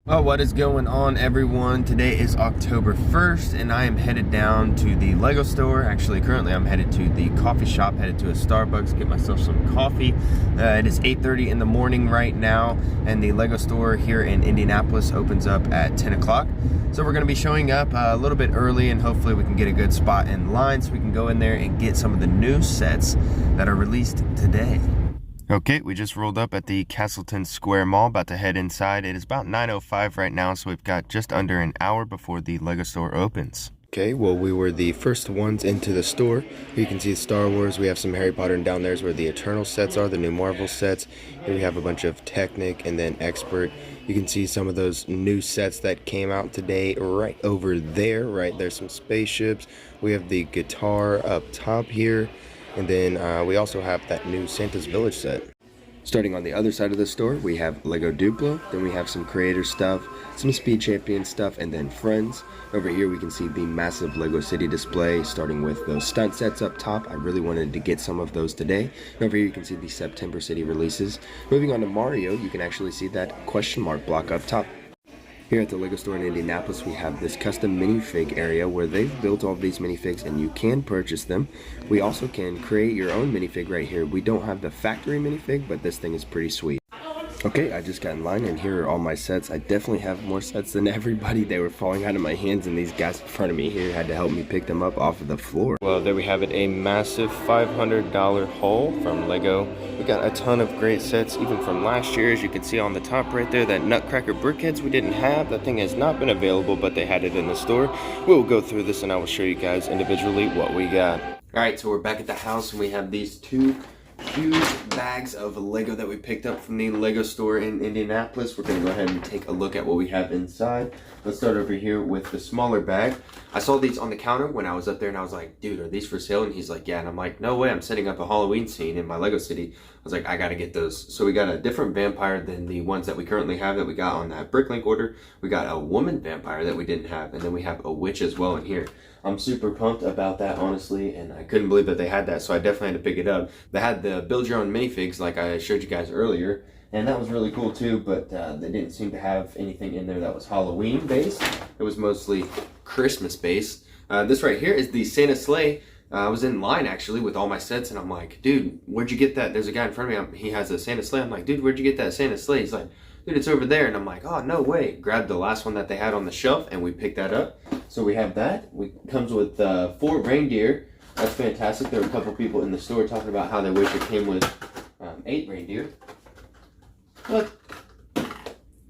Well, what is going on, everyone? Today is October 1st and I am headed down to the Lego store. Actually, currently I'm headed to the coffee shop, headed to a Starbucks, get myself some coffee. It is 8:30 in the morning right now, and the Lego store here in Indianapolis opens up at 10 o'clock. So we're gonna be showing up a little bit early, and hopefully we can get a good spot in line so we can go in there and get some of the new sets that are released today. Okay, we just rolled up at the Castleton Square Mall, about to head inside. It is about 9:05 right now, so we've got just under an hour before the Lego store opens. Okay, well, we were the first ones into the store. You can see Star Wars, we have some Harry Potter, and down there's where the Eternal sets are, the new Marvel sets. Here we have a bunch of Technic and then Expert. You can see some of those new sets that came out today right over there, right? There's some spaceships. We have the guitar up top here. And then we also have that new Santa's Village set. Starting on the other side of the store, we have Lego Duplo, then we have some creator stuff, some Speed Champion stuff, and then Friends. Over here we can see the massive Lego City display, starting with those stunt sets up top. I really wanted to get some of those today. And over here you can see the September City releases. Moving on to Mario, you can actually see that question mark block up top. Here at the Lego store in Indianapolis, we have this custom minifig area where they've built all of these minifigs and you can purchase them. We also can create your own minifig right here. We don't have the factory minifig, but this thing is pretty sweet. Okay, I just got in line and here are all my sets. I definitely have more sets than everybody. They were falling out of my hands and these guys in front of me here had to help me pick them up off of the floor. Well, there we have it, a massive $500 haul from Lego. We got a ton of great sets, even from last year. As you can see on the top right there, that Nutcracker Brickheads we didn't have. That thing has not been available, but they had it in the store. We'll go through this and I will show you guys individually what we got. Alright, so we're back at the house and we have these two huge bags of Lego that we picked up from the Lego store in Indianapolis. We're going to go ahead and take a look at what we have inside. Let's start over here with the smaller bag. I saw these on the counter when I was up there and I was like, dude, are these for sale? And he's like, yeah. And I'm like, no way, I'm setting up a Halloween scene in my Lego City. I was like, I got to get those. So we got a different vampire than the ones that we currently have that we got on that Bricklink order. We got a woman vampire that we didn't have. And then we have a witch as well in here. I'm super pumped about that, honestly, and I couldn't believe that they had that, so I definitely had to pick it up. They had the build your own minifigs like I showed you guys earlier, and that was really cool too, but they didn't seem to have anything in there that was Halloween based. It was mostly Christmas based. This right here is the Santa Sleigh. I was in line actually with all my sets and I'm like, dude, where'd you get that? There's a guy in front of me, he has a Santa Sleigh. I'm like, dude, where'd you get that Santa Sleigh? He's like, dude, it's over there. And I'm like, oh, no way. Grabbed the last one that they had on the shelf and we picked that up. So we have that. It comes with 4 reindeer. That's fantastic. There were a couple people in the store talking about how they wish it came with 8 reindeer. But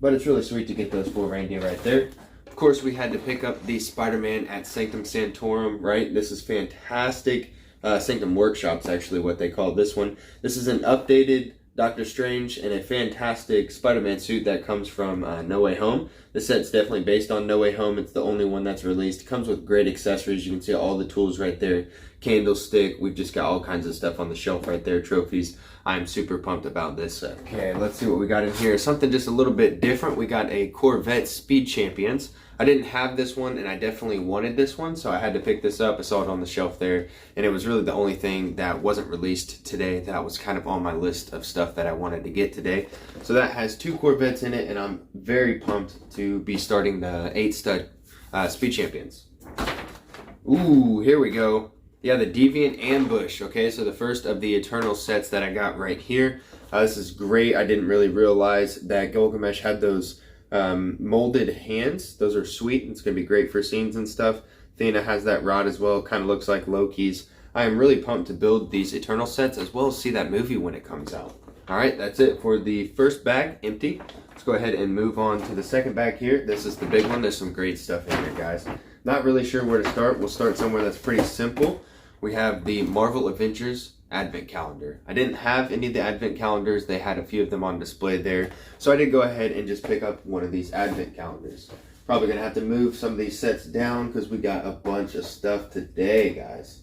it's really sweet to get those 4 reindeer right there. Of course, we had to pick up the Spider-Man at Sanctum Sanctorum, right? This is fantastic. Sanctum Workshop's actually what they call this one. This is an updated Doctor Strange and a fantastic Spider-Man suit that comes from No Way Home. The set's definitely based on No Way Home. It's the only one that's released. It comes with great accessories. You can see all the tools right there. Candlestick. We've just got all kinds of stuff on the shelf right there. Trophies. I'm super pumped about this set. Okay, let's see what we got in here. Something just a little bit different. We got a Corvette Speed Champions. I didn't have this one and I definitely wanted this one, so I had to pick this up. I saw it on the shelf there and it was really the only thing that wasn't released today that was kind of on my list of stuff that I wanted to get today. So that has 2 Corvettes in it and I'm very pumped to be starting the 8-stud Speed Champions. Ooh, here we go. Yeah, the Deviant Ambush. Okay, so the first of the Eternal sets that I got right here. This is great. I didn't really realize that Gilgamesh had those molded hands. Those are sweet. It's going to be great for scenes and stuff. Athena has that rod as well. Kind of looks like Loki's. I am really pumped to build these Eternal sets as well as see that movie when it comes out. Alright, that's it for the first bag, empty. Let's go ahead and move on to the second bag here. This is the big one. There's some great stuff in here, guys. Not really sure where to start. We'll start somewhere that's pretty simple. We have the Marvel Avengers Advent Calendar. I didn't have any of the Advent calendars. They had a few of them on display there. So I did go ahead and just pick up one of these Advent calendars. Probably going to have to move some of these sets down because we got a bunch of stuff today, guys.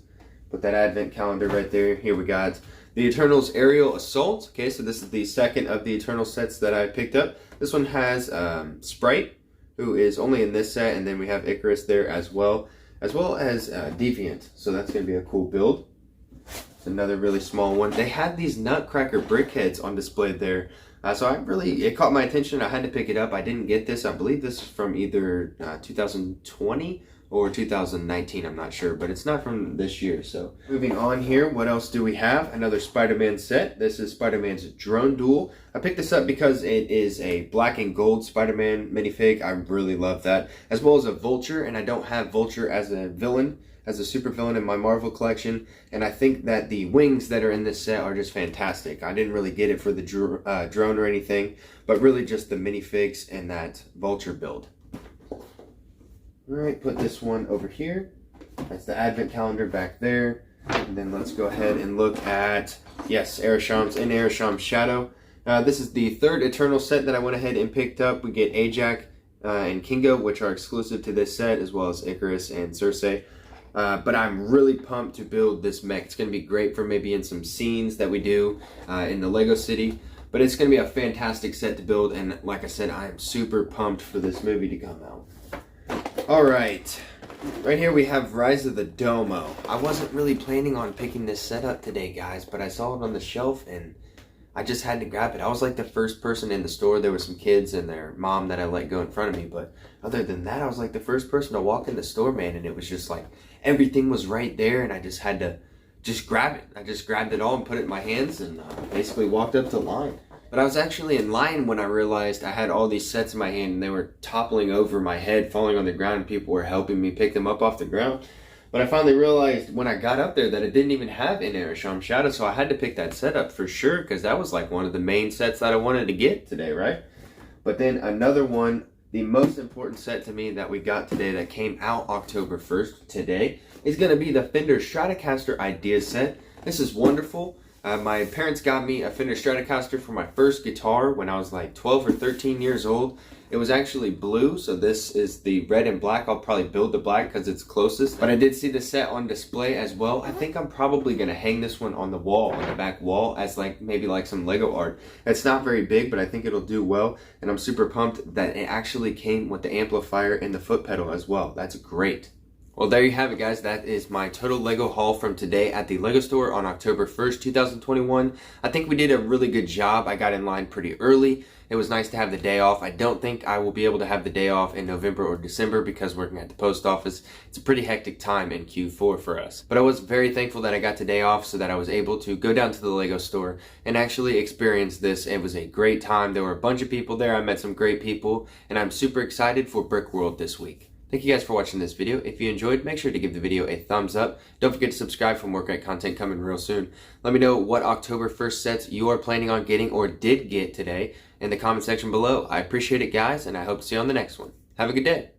Put that Advent calendar right there. Here we got the Eternals Aerial Assault. Okay, so this is the second of the Eternal sets that I picked up. This one has Sprite, who is only in this set, and then we have Icarus there as well as Deviant. So that's going to be a cool build. It's another really small one. They had these Nutcracker Brickheads on display there So it caught my attention. I had to pick it up. I didn't get this. I believe this is from either 2020 or 2019. I'm not sure, but it's not from this year. So moving on here, what else do we have? Another Spider-Man set. This is Spider-Man's Drone Duel. I picked this up because it is a black and gold Spider-Man minifig. I really love that. As well as a Vulture, and I don't have Vulture as a villain, as a super villain in my Marvel collection, and I think that the wings that are in this set are just fantastic. I didn't really get it for the drone or anything, but really just the minifigs and that Vulture build. Alright, put this one over here. That's the advent calendar back there. And then let's go ahead and look at, yes, Arisham's in Arisham's Shadow. This is the third Eternal set that I went ahead and picked up. We get Ajax and Kingo, which are exclusive to this set, as well as Icarus and Cersei. But I'm really pumped to build this mech. It's going to be great for maybe in some scenes that we do in the Lego City. But it's going to be a fantastic set to build, and like I said, I am super pumped for this movie to come out. Alright, right here we have Rise of the Domo. I wasn't really planning on picking this set up today, guys, but I saw it on the shelf and I just had to grab it. I was like the first person in the store. There were some kids and their mom that I let go in front of me, but other than that, I was like the first person to walk in the store, man, and it was just like everything was right there, and I just had to just grab it. I just grabbed it all and put it in my hands and basically walked up to the line. But I was actually in line when I realized I had all these sets in my hand and they were toppling over my head, falling on the ground, and people were helping me pick them up off the ground. But I finally realized when I got up there that it didn't even have in Arisham's Shadow, so I had to pick that set up for sure, because that was like one of the main sets that I wanted to get today, right? But then another one, the most important set to me that we got today that came out October 1st today, is going to be the Fender Stratocaster Ideas set. This is wonderful. My parents got me a Fender Stratocaster for my first guitar when I was like 12 or 13 years old. It was actually blue, so this is the red and black. I'll probably build the black because it's closest. But I did see the set on display as well. I think I'm probably going to hang this one on the wall, on the back wall, as like maybe like some Lego art. It's not very big, but I think it'll do well. And I'm super pumped that it actually came with the amplifier and the foot pedal as well. That's great. Well, there you have it, guys. That is my total Lego haul from today at the Lego store on October 1st, 2021. I think we did a really good job. I got in line pretty early. It was nice to have the day off. I don't think I will be able to have the day off in November or December because working at the post office, it's a pretty hectic time in Q4 for us. But I was very thankful that I got the day off so that I was able to go down to the Lego store and actually experience this. It was a great time. There were a bunch of people there. I met some great people, and I'm super excited for Brick World this week. Thank you guys for watching this video. If you enjoyed, make sure to give the video a thumbs up. Don't forget to subscribe for more great content coming real soon. Let me know what October 1st sets you are planning on getting or did get today in the comment section below. I appreciate it, guys, and I hope to see you on the next one. Have a good day.